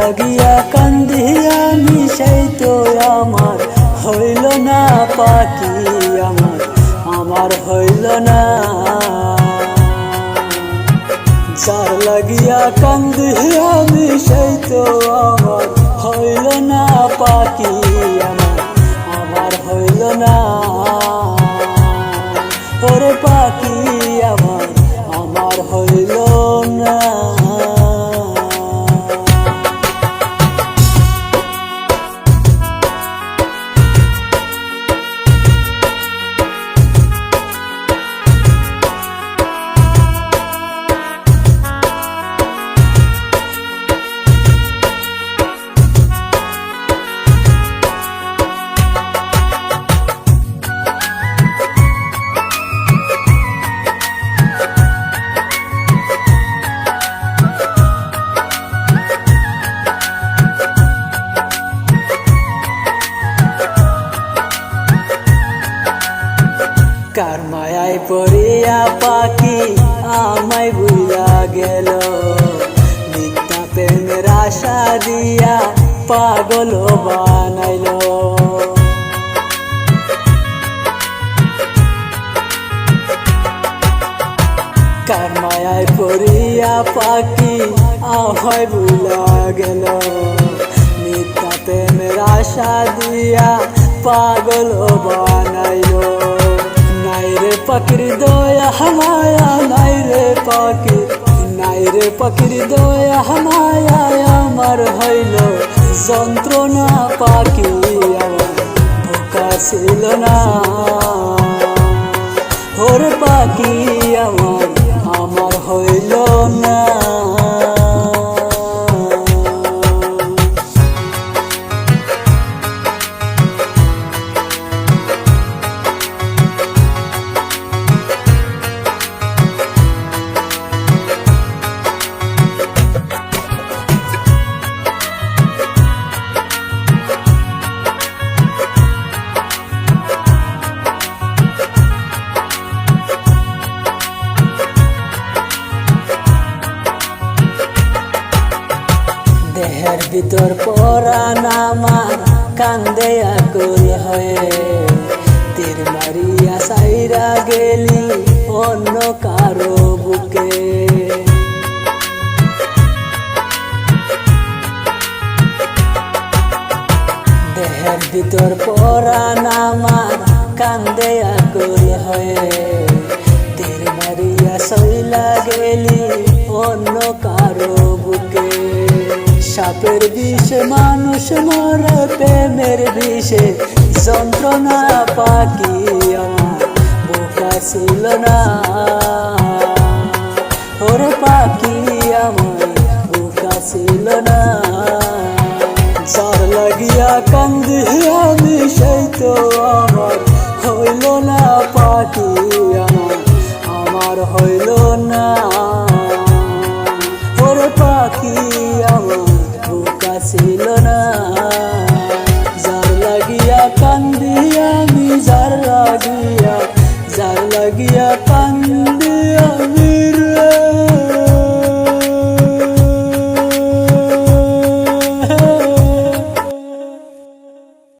লাগিয়া কান্দি আমি সেই তো আমার হইল না পাখি আমার হইল না। যার লাগিয়া কান্দি আমি সেই তো আমার হইল না পাখি আমার হইল না। ওরে পাখি আমার হইল না। কার মায়ায় পড়িয়া পাখি আমায় ভুলা গেল, মিথ্যা প্রেমের আশা দিয়া পাগল বানাইল। কার মায়ায় পড়িয়া পাখি আমায় ভুলা গেল, মিথ্যা প্রেমের আশা দিয়া পাগল বানাইল। নাইরে পাখির দয়া মায়া নাইরে পাখির দয়া মায়া আমার হইল যন্ত্রণা পাখি ভোকা ছিল না। ওরে পাখি আমার হইল না। দেহের ভিতর পরাণ আমার কান্দে আকুল হয়ে, তীর মারিয়া সাইরা গেলি অন্য কারো বুকে। দেহের ভিতর পরাণ আমার কান্দে আকুল হয়ে, তীর মারিয়া সইলা গেলি অন্য কারো বুকে। সাপের বিষে মানুষ মরে, প্রেমের বিষে যন্ত্রণা পাখি আমার বোকা ছিল না। ওরে পাখি আমার বোকা ছিল না। যার লাগিয়া কান্দি আমি সেই তো আমার হইল না পাখি আমার হইল না। ওরে পাখি আমার বোকা ছিল না। যার লাগিয়া কান্দি আমি যার লাগিয়া কান্দি আমি রে।